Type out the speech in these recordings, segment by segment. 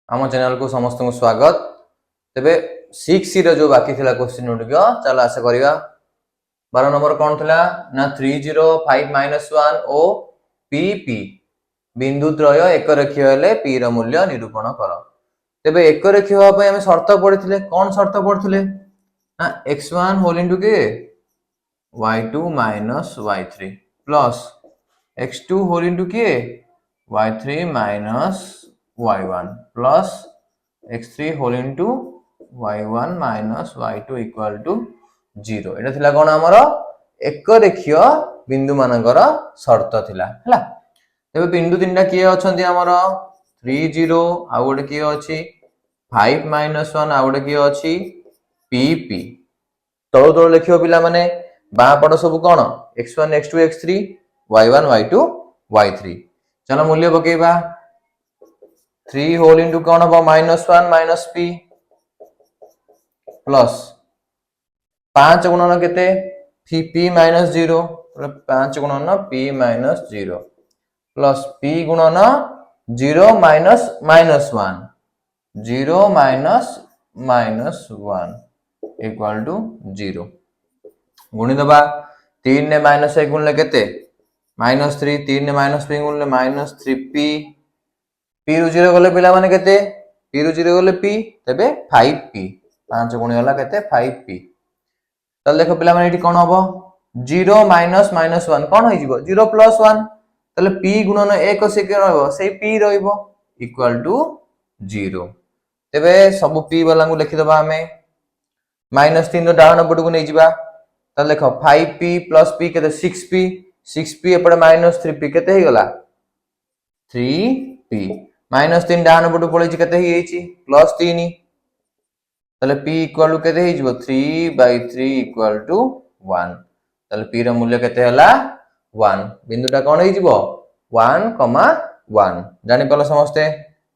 आम चैनल को समस्त को स्वागत। तेबे 6 रो जो बाकी थिला क्वेश्चन गुडिक चल आशा करिया। 12 नंबर कौन थिला ना 305 -1 ओ पी पी बिंदु त्रय एक रेखीय हेले पी रो मूल्य निरूपण कर। तेबे एक रेखीय होबा पय हम शर्त पढिथिले। कोन शर्त पढिथिले ना x1 होल इनटू के y2 - y3 plus x2 whole into के y3 - y1 plus x3 whole into y1 - y2 equal to 0। एटा थिला कोन हमरो एक रेखीय बिंदु मानकर शर्त थिला हला। तेबे बिंदु तीनटा किए अछंती हमरो 3 0 आ गोटे किए अछि 5 -1 आ गोटे किए अछि p p। तळो तळो लिखियो पिला माने बा पड सब कोन x1 x2 x3 y1 y2 y3। चलो मूल्य पकेबा 3 होल इनटू कोन हो -1 - p प्लस 5 गुणन केते p - 0 5 गुणन p - 0 प्लस p गुणन 0 - -1 0 -1 इक्वल टू 0। गुणी दबा 3 ने -1 गुणले केते -3 3 ने -p गुणले -3p p रु 0 गले पिला माने केते p रु 0 गले p तबे 5p 5 गुणी होला केते 5p। तल देखो पिला माने एठी कोन हबो 0 - -1 कोन होई जिवो 0 + 1 तले p गुणन 1 से के रहबो सेही p रहइबो इक्वल टू 0। तेबे सब p वाला को लिखि दबा हमें -3 रो डाहन पटु को नै जिबा। तले देखो 5p + p केते 6p 6p एपडे -3p केते हे गला 3p -3 डाहन पटु पळै छि केते हे छि +3 तले p इक्वल टू केते हे जिवो 3/3 इक्वल टू 1। तले p रो मूल्य केते हला 1। बिंदुटा कोन हे जिवो 1, 1 जानि पलो समस्ते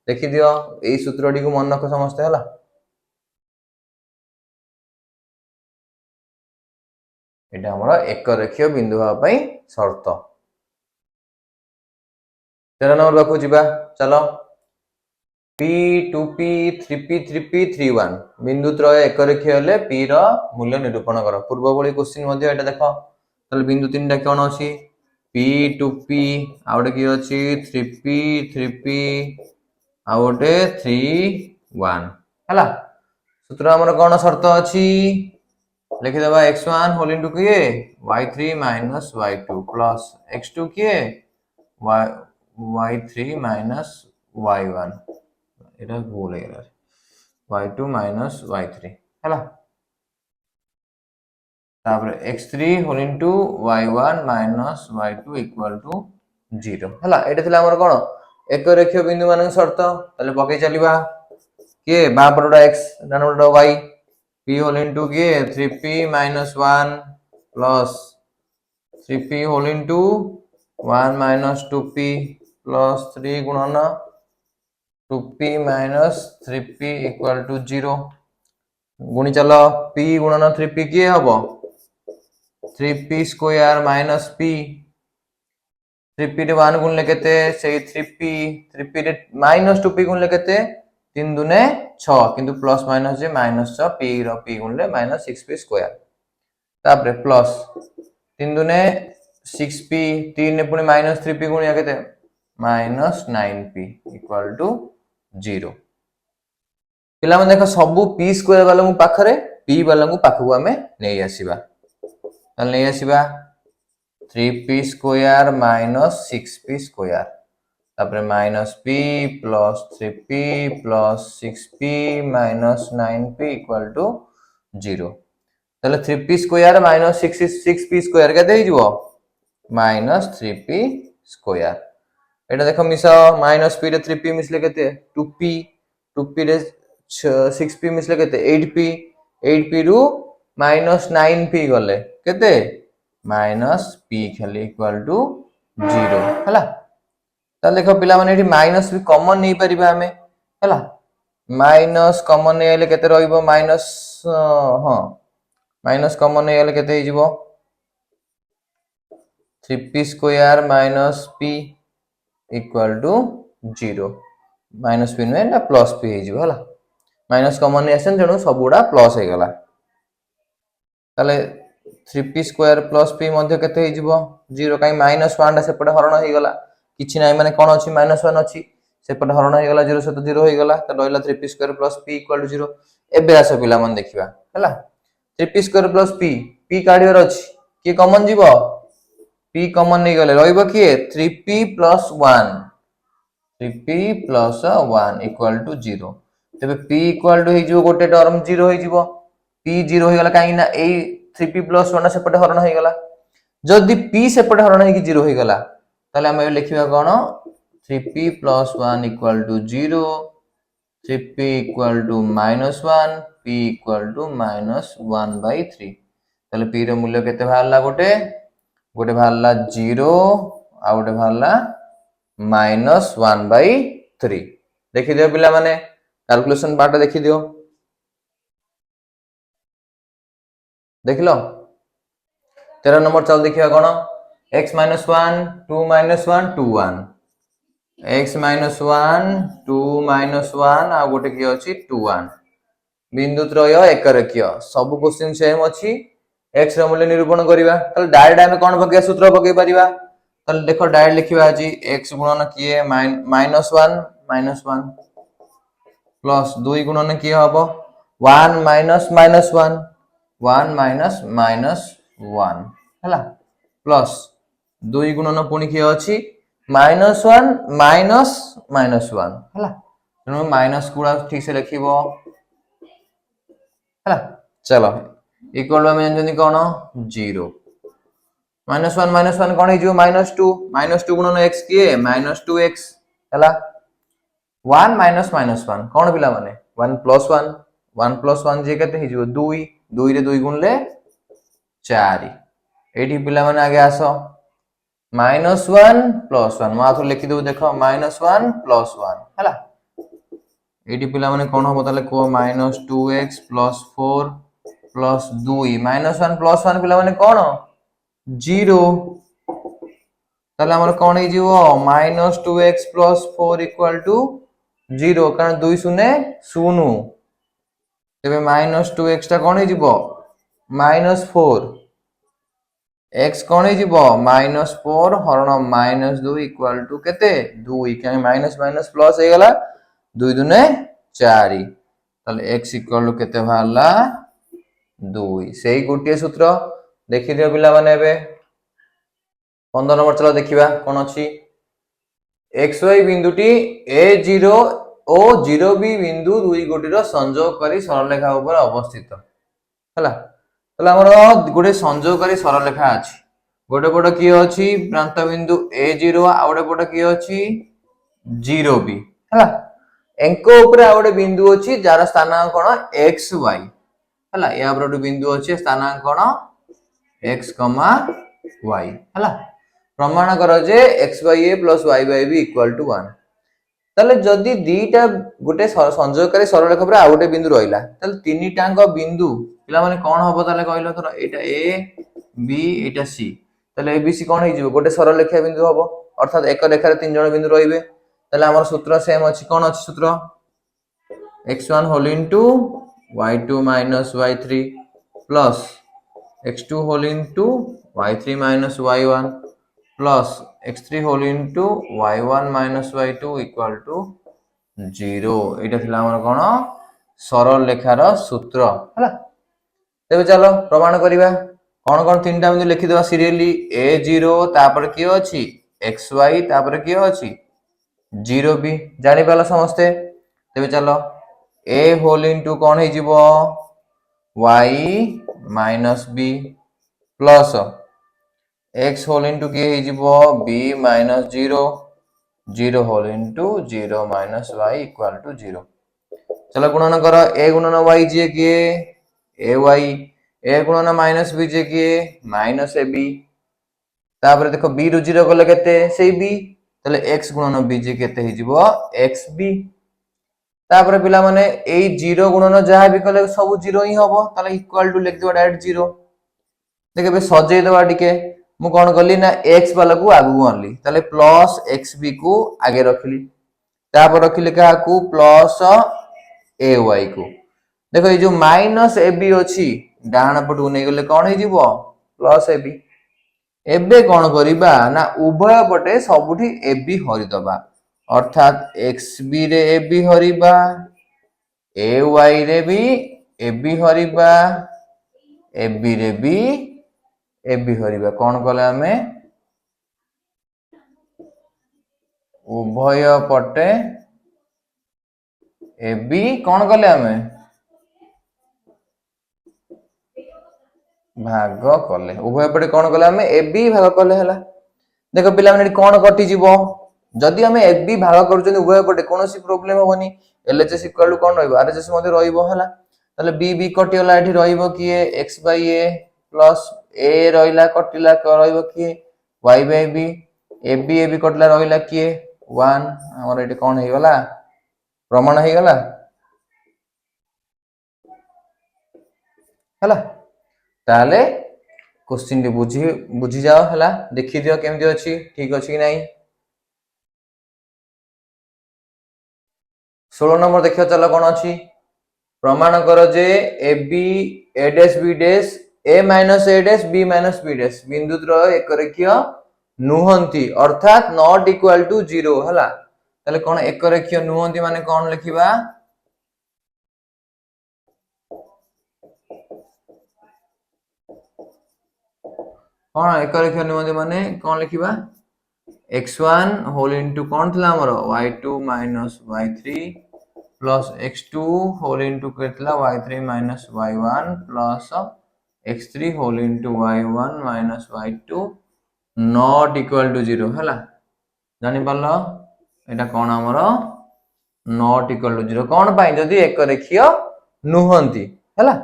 देखि दियो एई सूत्रटी को मन रख समस्ते हला। एटा हमर एक रेखीय बिंदु होबा पई शर्त। 13 नंबर बाकू जिबा चलो p 2p 3p 3p 3 1 बिंदु त्रय एक रेखीय हेले p रो मूल्य निरूपण कर। पूर्व बळी क्वेश्चन मध्ये एटा देखो तले बिंदु तीनटा कोन अछि p 2p आ ओटे की अछि 3p 3p आ ओटे 3 1 हला। सूत्र हमर कोन शर्त अछि लिखि दबा x1 होल इनटू के y3 - y2 प्लस x2 के y3 - y1 एटा भूल हे गेला y2 - y3 हला। तापर x3 whole into y1 - y2 equal to 0 हला। एटा थिला हमर कोन एक रेखीय बिंदु मानक शर्त। तले पके चलीबा के बा पटोडा x डान पटोडा y p होल इनटू के 3p - 1 plus 3p whole into 1 - 2p plus 3 गुणन 2p - 3p इक्वल टू 0। गुणी चलो p गुणन 3p के हबो 3p स्क्वायर - p 3p रे 1 गुणले केते सेही 3p रे -2p गुणले केते 3 दुने 6 किंतु प्लस माइनस जे -6 p रो p गुणले -6p स्क्वायर तापरे प्लस 3 दुने 6p 3 ने पुनी -3p गुणिया केते -9p इक्वल टू 0। पिला मन देखो सब p स्क्वायर वाला मु पाखरे p वाला को पाखु हमें नै आसीबा। तल नै आसीबा 3p स्क्वायर - 6p स्क्वायर तापरे -p plus 3p plus 6p - 9p equal to 0। तले 3p स्क्वायर - 6p स्क्वायर केते हे जिवो -3p स्क्वायर। एटा देखो मिसा -p रे 3p मिसले केते 2p 2p रे 6p मिसले केते 8p 8p रु -9p गले केते -p खाली इक्वल टू 0 हला। तले देखो पिला माने एठी माइनस भी कॉमन नै परिबा हमें हला। माइनस कॉमन नै आले केते रहइबो माइनस हां माइनस कॉमन नै आले केते हे जिवो 3p square - p equal to 0। Minus p नुहे प्लस पी हो हला माइनस कॉमन आसन तेणु सबुड़ा प्लस हो गला ताले 3p स्क्वायर प्लस p मध्ये केते हो जिवो 0 काई माइनस 1 टा सेपटे हरण हो गला किछि नाही माने कोन अछि माइनस 1 अछि सेपटे हरण हो गला 0 सहित 0 हो गला त रहला 3p square plus p equal to 0 एबे आसो पिला मन देखिबा हला 3p square plus p p काढियर अछि की कॉमन जीवो p कॉमन नै गले रहइबो की 3p plus 1 3p plus 1 equal to 0 तबे p इक्वल टू हे जिवो गोटे टर्म 0 हो जिवो p 0 हो गला काई ना ए 3p प्लस 1 सेपटे हरण हो गला जदि p सेपटे हरण हे की 0 हो गला ताले हम लिखिबा कोन 3p plus 1 equal to 0 3p equal to minus 1 p equal to minus 1 by 3 ताले p रो मूल्य केते भाला गोटे गोटे भाला 0 आ गोटे भाला माइनस 1 बाई 3 देखि दियो पिला माने कैलकुलेशन पार्ट देखि दियो देख लो 13 नंबर चल देखिया कोन x minus 1 2 minus 1 2 1 x minus 1 2 minus 1 आ गोटे की अछि 2 1 बिंदु त्रय एक रेखीय सब क्वेश्चन सेम अछि x रो मूल्य निरूपण करिवा तल डायरेक्ट हम कोन बके सूत्र बके परिवा तल देखो डायरेक्ट लिखिबा अछि x गुणन किए माइनस 1 प्लस 2 गुणन किए हबो 1 माइनस 1 1 माइनस माइनस 1 हला प्लस 2 गुणन पुणी किए अछि माइनस 1 माइनस माइनस 1 हला तेणु माइनस गुणा ठीक से लिखिबो हला चलो इक्वल में जनी कोन 0 माइनस 1 कोन हिजो माइनस 2 गुणन x किए माइनस 2x हला 1 माइनस माइनस 1 कोन पिला माने 1 प्लस 1 जे केते हिजो 2 2 रे 2 गुणले 4 एठी पिला माने आगे आसो माइनस 1 प्लस 1 मा तो लिखि दउ देखो माइनस 1 प्लस 1 हला एठी पिला माने कोन होबो ताले को minus 2x plus 4 plus 2 minus 1 plus 1 पिला माने कोन 0 ताले हमर कोन हे जीवो minus 2x plus 4 equal to 0 कारण 2 शून्य शून्य तबे माइनस 2x ता कोन हे जीवो माइनस 4 x कोन हे जीवो माइनस 4 हरण माइनस 2 इक्वल टू केते 2 काहे माइनस माइनस प्लस हे गला 2 दुने 4 ताले x इक्वल टू केते भाला 2 सेही गोटिए सूत्र देखि दियो पिला माने एबे 15 नंबर चलो देखिबा कोन अछि xy बिंदुटी a0 ओ 0b बिंदु दुई गोटीर संयोग करी सरलरेखा ऊपर अवस्थित हला तला हमर गोटे संयोगकारी सरलरेखा अछि गोटे पट की अछि प्रांत बिंदु a0 आ गोटे पट की अछि 0b हला एंको ऊपर आ गोटे बिंदु अछि जार स्थानांक कोन xy हला या पर बिंदु अछि स्थानांक कोन x, y हला प्रमाण करो जे x by a plus y by b equal to 1 तले जदी दीटा गोटे संयोगकारी सरलरेखा पर आ गोटे बिंदु रहिला तले तीनी टांग बिंदु पिला माने कोन होबो तले कहलो thorough Etah a b Etah c तले a b c कोन हे जिवो गोटे सरलरेखा बिंदु होबो अर्थात एक रेखा रे तीन जण बिंदु रहिबे तले हमर सूत्र सेम अछि कोन अछि सूत्र x1 whole into y2 minus y3 plus x2 whole into y3 minus y1 plus x3 whole into y1 minus y2 equal to 0 एटा थिला हमर कोन सरल रेखार सूत्र हला तेबे चलो प्रमाण करिबा कोन कोन तीनटा बिंदु लिखि देबा सीरियली a0 तापर की अछि xy तापर की अछि 0b जानि पाला समस्ते तेबे चलो a whole into कोन हे जिवो y minus b plus x whole into k हे जिवो b minus 0 0 whole into 0 minus y equal to 0 चलो गुणन करो a गुणन y जे के ay a गुणन minus b जे के minus ab तापर देखो b रु 0 गले केते सेही b तले x गुणन b जे केते हे जिवो xb तापर पिला माने ए 0 गुणन जहा भी कले सब 0 ही हबो तले इक्वल टू लिख देबा डायरेक्ट 0 देखे बे सजै देबा टिके मु कोन करली ना x वाला को आगु आणली तले प्लस xb को आगे रखली तापर रखिले क्या प्लस ए वाई को देखो ये जो माइनस ए बी अच्छी डाण पटू नहीं गले कौन हो प्लस ए बी एबे कौन करिबा ना उभय पटे सबुठी ए बी हरिदबा अर्थात एक्स बी रे A B Hariba A Y रे भी A B Hariba A B रे भी ए बी हरिबा कौन कले आमे उभय पटे ए बी कौन कले आमे भाग कले उभय पटे कौन कले आमे ए बी भाग कले हला देखो पिला माने कौन कटि जीवो जदि आमे ए बी भाग करूछन उभय पटे कोनोसी प्रॉब्लम होबनी एलएचएस इक्वल टू कौन रहइबो आरएचएस मध्ये रहइबो हला ताले बी बी कटिला एठी रहइबो किए x by a plus a रहिला कटिला रहइबो किए y by b a b कटिला रहिला किए 1 हमर एठी कौन हे गला प्रमाण हे गला हला ताले क्वेश्चन टी बुझी जाओ हला देखि दियो केमति अछि ठीक अछि कि नाही 16 नंबर देखियो चलो कोन अछि प्रमाण करो जे a b a dash b dash a minus a dash b minus b dash बिंदुद्र एक रेखीय नुहंती अर्थात नॉट इक्वल टू 0 हला ताले कोन एक रेखीय नुहंती माने कोन लिखिबा कोन एक रेखीय नुहंती माने कोन लिखिबा x1 होल इनटू कोन थला हमर y2 minus y3 plus x2 whole into केतला y3 minus y1 plus x3 whole into y1 minus y2 not equal to 0 हला जानि पालो एटा कोन हमर नॉट इक्वल टू 0 कोन पाई जदी एक रेखीय नुहंती हला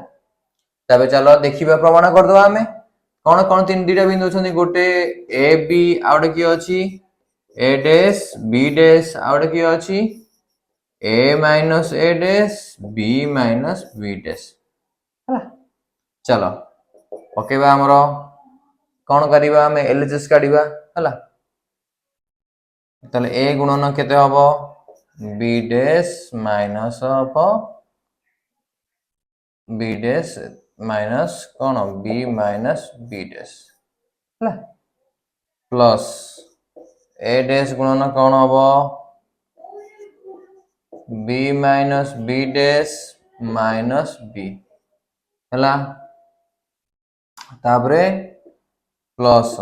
तबे चलो देखिबा प्रमाण कर दवा हमें कौन कौन तीन दीटा बिंदु छथि गोटे ए बी आउटे की अछि ए डैश बी डैश आउटे की अछि a minus a dash b minus b dash हला चलो पकेबा हमरो कौन करिबा हमें एलएचएस काढिबा हला तले ए गुणन केते हबो b dash minus of b dash minus कौन बी माइनस बी डैश हला प्लस ए डैश गुणन कौन हबो b minus b dash minus b हला तापरे plus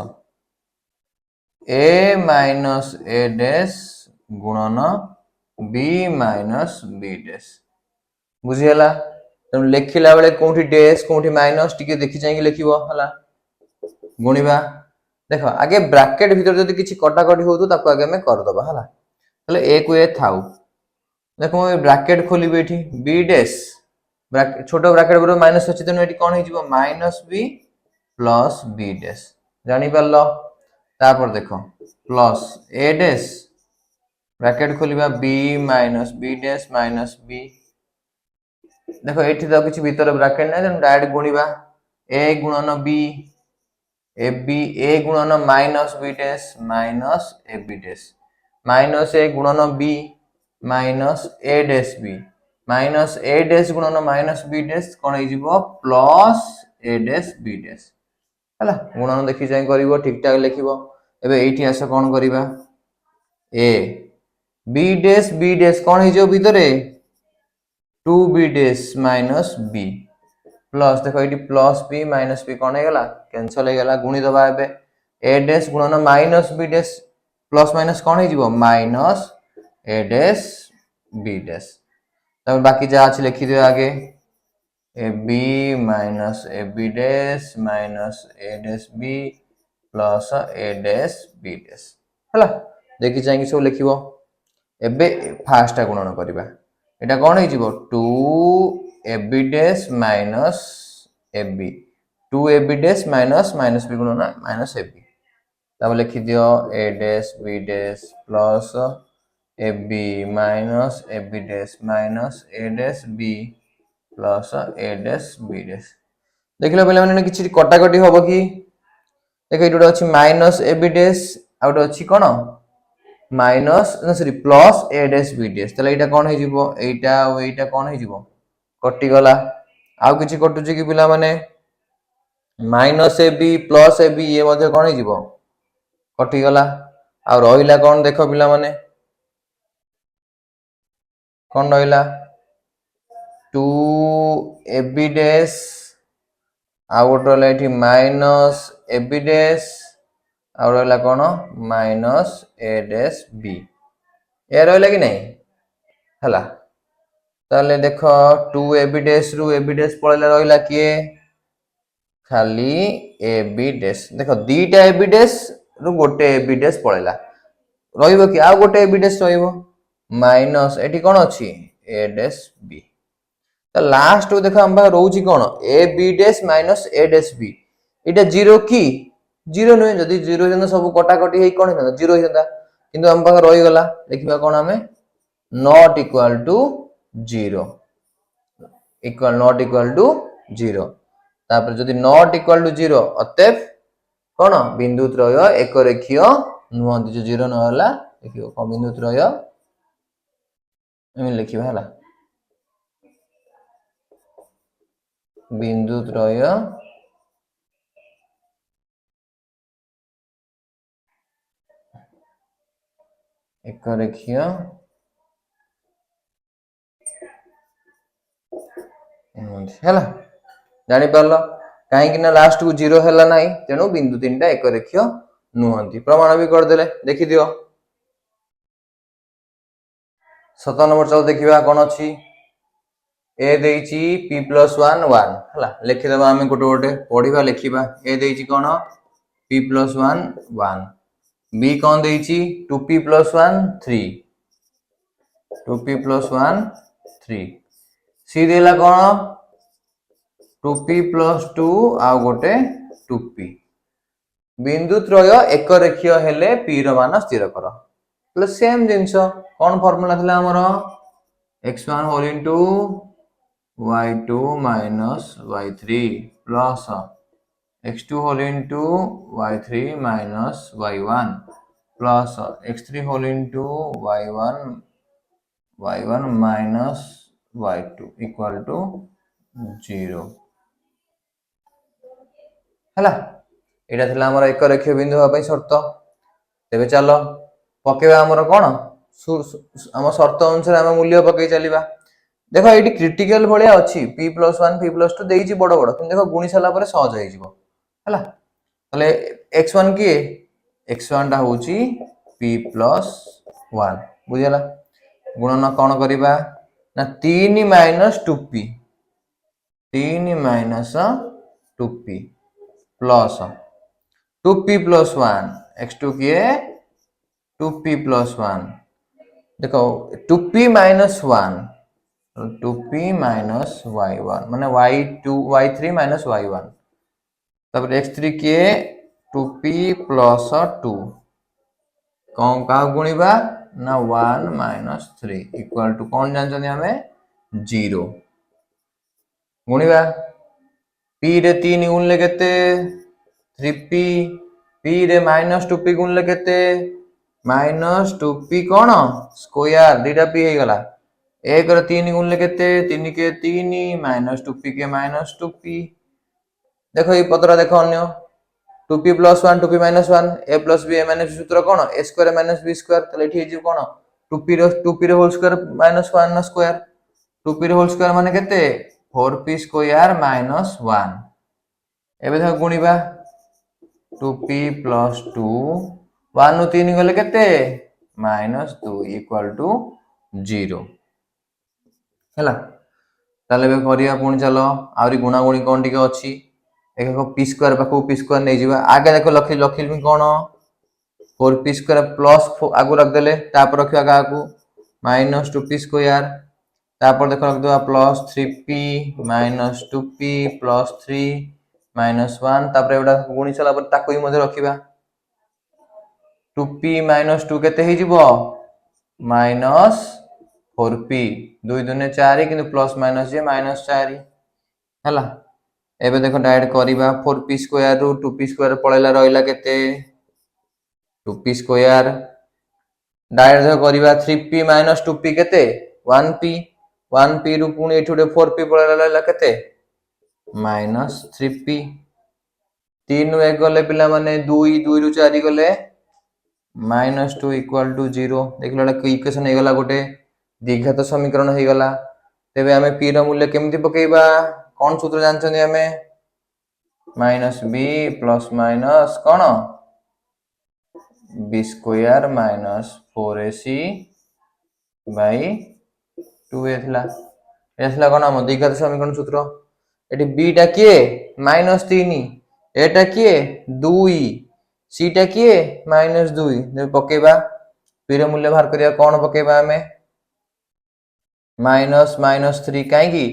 a minus a dash गुणन बी माइनस बी डैश बुझियला तम लेखिला बेले कोठी डैश कोठी माइनस टिके देखि जाई लिखिबो हला गुणिबा देखो आगे ब्रैकेट भीतर जदी किछि कटा कटी होतु ताको आगे में कर दबा हला तले ए को ए थाउ देखो मैं ब्रैकेट खोली बेठी बी डैश ब्रैकेट छोटो ब्रैकेट बरो माइनस अछि तनो एटी कोन हे जिवो minus b plus b dash जानि परलो तापर देखो प्लस ए डैश ब्रैकेट खोलिबा b minus b dash minus b देखो एठी तो किछि भीतर ब्रैकेट नै तनो डायरेक्ट गुणिबा ए गुणन बी ए बी ए गुणन minus b dash minus a b dash minus a गुणन b minus a dash b minus a dash गुणन माइनस बी डैश कोन हे जिवो plus a dash b dash हला गुणन देखि जाई करिवो ठीक ठाक लिखिबो एबे एठी आसे कोन करिबा ए बी डैश कोन हे जो भीतरे 2b dash minus b plus देखो ये प्लस b माइनस b कौन है गला कैंसिल है गला गुणी दबा एबे a डैश गुणन minus b dash plus minus कौन है जीवो minus a dash b dash तब बाकी जा अछि लिखि दियो आगे ab minus ab dash minus a dash b plus a dash b dash हला देखि जाई सब लिखिबो एबे फास्ट गुणन करिबा एटा कोन हे जिवो 2ab dash minus ab 2ab dash minus minus b गुणन माइनस ab तब लिखि दियो a dash b dash plus ab minus ab dash minus a dash b plus a dash b dash देखिलो पहिले माने किछि कटा कटी होबो कि देखो इडो अछि माइनस ab डैश आउट अछि कोन minus sorry plus a dash b dash ताले एटा कोन हे जिवो एटा और एटा कोन हे जिवो कटि गला आउ किछि कटुछि कि पिला माने minus a b plus a b ये मध्ये कोन हे जिवो कटि गला आ रहिला कोन देखो पिला माने कोन रहिला 2 ए बी डैश आ गोटे रहला एठी माइनस ए बी डैश आ रहला कोन माइनस ए डैश बी ए रहला कि नहीं हला ताले देखो 2 ए बी डैश रु ए बी डैश पळेला रहला किए खाली ए बी डैश देखो दीटा ए बी डैश रु गोटे ए बी डैश पळेला रहिबो कि आ गोटे ए बी डैश रहिबो माइनस एठी कोन अछि ए डैश बी तो लास्ट को देखो हम रोची कोन a b dash minus a dash b इटा जीरो की जीरो नुहे जदि जीरो हिंदा सब कटा कटी हे कोन हिंदा जीरो हिंदा किंतु हम पाख रहि गला देखिबा कोन हमें not equal to zero equal not equal to zero तापर जदि नॉट इक्वल टू जीरो अतएव कोन बिंदु त्रय एक रेखीय नुहंती जो जीरो न होला देखियो कोन बिंदु त्रय एमि लिखिबा हला बिंदु त्रय एक रेखीय हैला जानि परलो काहे कि ना लास्ट को जीरो हैला नाही तेनु बिंदु तीनटा एक रेखीय नुहंती प्रमाण भी कर देले देखि दियो 7 नंबर चलो देखिबा कोन अछि ए देइची p + 1 1 हला लिखि देबा हम गोटे गोटे पढिबा लिखिबा ए देइची कोन p + 1 1 b कोन देइची 2p + 1 3 2p + 1 3 c देला कोन 2p + 2 आ गोटे 2p बिंदु त्रय एक रेखीय हेले p रो मान स्थिर करो प्लस सेम जिंस कोन फार्मूला थिला हमरो x1 whole into y2 minus y3 plus x2 whole into y3 minus y1 plus x3 whole into y1 minus y2 equal to 0 हला एटा थिला हमर एक रेखीय बिंदु होबा शर्त तेबे चलो पकेबा हमर कोन हम शर्त अनुसार हम मूल्य पके चलीबा देखो ये क्रिटिकल भाया अच्छी p + 1 p + 2 देइची बड़ बड़ कि देखो गुणी सारा पर सहज हो जिवो हला तले x1 की x1 टा होची p + 1 बुझियला गुणन कोन करिबा ना 3 - 2p 3 - 2p plus 2p + 1 x2 की 2p + 1 देखो 2p - 1 2p minus y1 माने y2 y3 minus y1 तब x3 के 2p plus 2 कौन का गुणीबा ना 1 minus 3 equal to कौन जानछनी हमें 0 गुणीबा p रे 3 गुणले केते 3p p रे minus 2p गुणले केते minus 2p कोन स्क्वायर दीटा p हे गला 1 रे 3 गुणले केते 3 के 3 minus 2p के minus 2p देखो ये पतरा देखो अन्य 2p + 1 2p - 1 a + b a - b सूत्र कोन a ² - b ² तले एठी जे कोन 2p रे होल स्क्वायर -1 ना स्क्वायर 2p रे होल स्क्वायर माने केते 4p स्क्वायर - 1 एबे देखो गुणीबा 2p + 2 1 नु 3 गले केते -2 = 0 हैला ताले बे करिया पुणी चलो आउरी गुणा गुणी कोन टिके अछि एक p² पाखो p² नै जिबा आगे देखो लखिल कोन 4p² प्लस आगु रख देले तापर रखिया गाकू -2p² तापर देखो रख दवा प्लस 3p - 2p प्लस 3 -1 तापर एडा गुणी चला पर ताको ही मध्ये रखिबा 2p - 2 केते हे जिवो -4p 2 दुने 4 किंतु प्लस माइनस जे -4 हला एबे देखो डायरेक्ट करिबा 4p² रु 2p² पळेला रहिला केते 2p² डायरेक्ट देखो करबा 3p - 2p केते 1p 1p रु पुणी एठी 4p पळला केते -3p 3 रु 1 गले पिला माने 2 2 रु 4 गले -2 = 0 देखला इक्वेशन हे गला गोटे द्विघात समीकरण हे गला तेबे हमें p रो मूल्य केमति पकेइबा कोन सूत्र जानछनी हमें -b + cone b square - 4ac by 2a थिला एथला कोन हम द्विघात समीकरण सूत्र एटी b टा किए -3 एटा किए 2 c टा किए -2 ने पकेबा p रो मूल्य बाहर करिया कोन पकेबा हमें -3 काहे की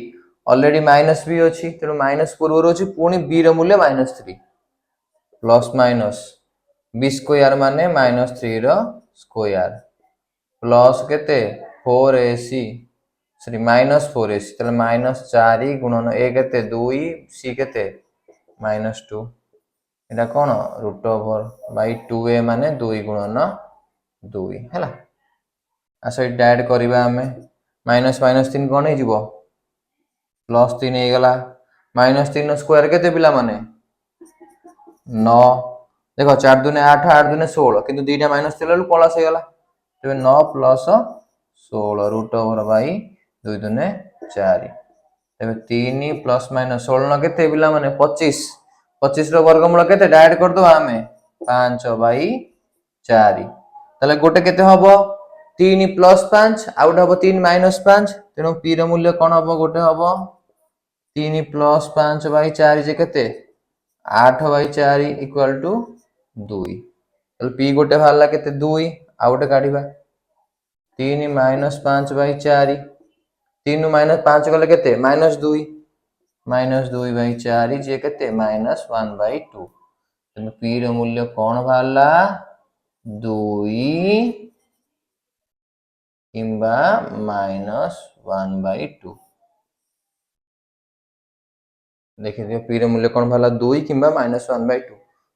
ऑलरेडी माइनस भी अछि तेनु माइनस पूर्व अछि पुणी b रो मूल्य -3 प्लस माइनस b स्क्वायर माने -3 रो स्क्वायर प्लस केते 4ac सॉरी -4ac तले -4 गुणन a केते 2 c केते -2 एटा कोन √/2a माने 2 गुणन 2 हैला आसे डायरेक्ट करबा हमें -3 कोन हे जीवो +3 हे गला -3 नो स्क्वायर केते पिला माने 9 देखो 4 दुने 8 8 दुने 16 किंतु दीटा माइनस थिला प्लस हे गला तबे 9 + 16 √/2 दुने 4 तबे 3 + - 16 केते पिला माने 25 25 रो वर्गमूल केते डायरेक्ट कर दो हमें 5/4 तले गोटे केते हबो 3 + 5 आउट हबो 3 - 5 तेनो p रो मूल्य कोन हबो गोटे हबो 3 + 5/4 जे केते 8/4 = 2 तले p गोटे भाला केते 2 आ गोटे काढिबा 3 - 5/4 3 नु -5 गले केते -2 -2/4 जे केते -1/2 तने p रो मूल्य कोन भाला 2 किंबा -1/2 देखि दियो p रो मूल्य कोन भाला 2 किंबा -1/2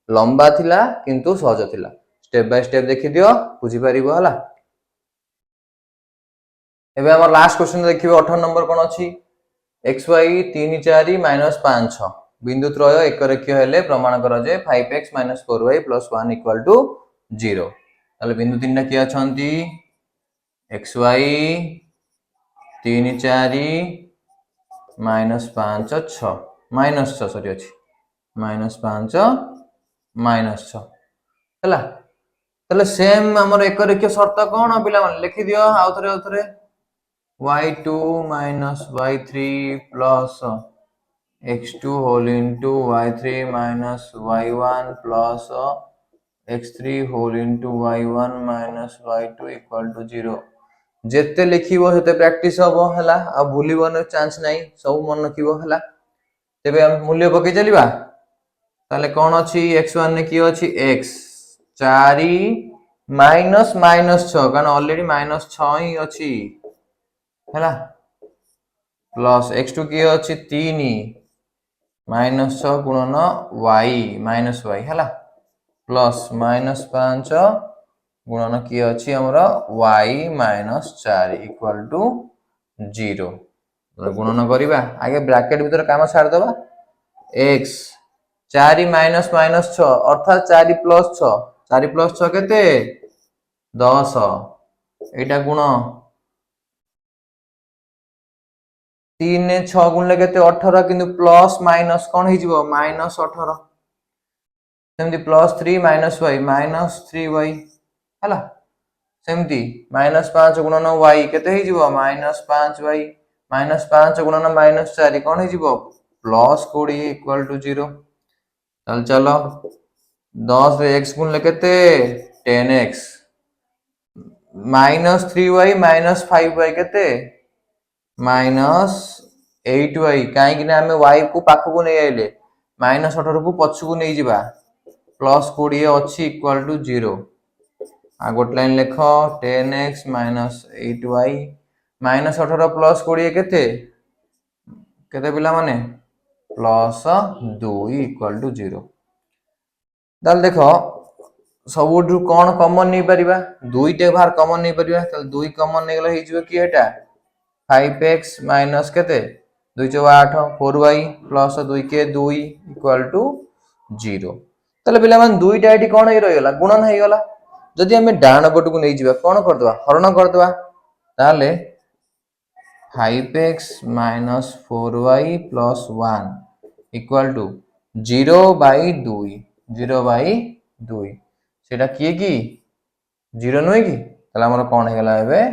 लंबा थिला किंतु सहज थिला स्टेप बाय स्टेप देखि दियो बुझी परिबो हला एबे हमर लास्ट क्वेश्चन देखिबो 18 नंबर कोन अछि xy 3 4 - 5 6 बिंदु त्रय एक रेखीय हेले प्रमाण कर जे 5x - 4y + 1 = 0 ताले बिंदु तीनटा कि अछंती xy 3 4 - 5 6 -6 सॉरी अछि -5 -6 हला तले सेम हमर एक रेखीय शर्त कोन पिला मन लिखि दियो आउथरे y2 - y3 plus x2 whole into y3 minus y1 plus x3 whole into y1 minus y2 equal to 0 जेते लिखिबो सेते प्रैक्टिस हबो हला आ भूलिबो चांस नाही सब मन रखिबो हला तेबे हम मूल्य पके चलिबा ताले कोन अछि x1 ने की अछि x 4 माइनस -6 कारण ऑलरेडी -6 ही अछि हला प्लस x2 की अछि 3 -6 गुणन y -y हला प्लस -5 गुणन की अछि हमरा y -4 इक्वल टू 0 गुणन करिबा आगे ब्रैकेट भीतर काम छाड़ दबा x 4 -6 अर्थात 4 + 6 4 + 6 केते 10 एटा गुण 3 ने 6 गुणले केते 18 किंतु प्लस माइनस कोन हे जिवो -18 सेमती +3 - y -3y हला सेमती -5 गुणन y केते हे जिवो -5y -5 गुणन -4 कोन हे जिवो +20 इक्वल टू 0 चल चलो 10 रे x गुणले केते 10x -3y -5y केते -8y काहे कि ना हमें y को पाखु को नै आइले -18 को पछु को नै जिबा +20 अछि इक्वल टू 0 आ गोट लाइन लेखो 10x -8y -18 +20 केते केते पिला माने +2 इक्वल टू 0 दाल देखो सबुठु कौन कॉमन नहीं परिबा दुईटे बाहर कॉमन नहीं परिबा तो दुई कॉमन नहीं गला हिजो कि एटा 5x माइनस केते 2 * 8 4y plus 2k 2 equal to 0 तले पिला मान दुईटा एठी कोन हे रहिगला गुणन हे गला जदि हमें डाण पट को नै जिबा कोन कर दवा हरण कर दवा ताले 5x minus 4y plus 1 equal to 0/2 0/2 सेटा किए की 0 नुहे की तले हमर कोन हे गला एबे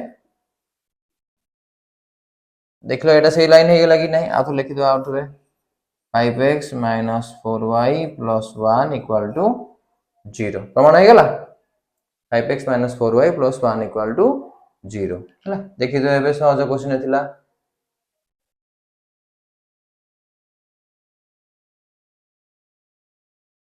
देख लो एटा सही लाइन हे गला कि नहीं आ तो लिखि दो आउट रे 5x minus 4y plus 1 equal to 0 प्रमाण हे गला 5x minus 4y plus 1 equal to 0 हला देखि दो एबे सहज क्वेश्चन थिला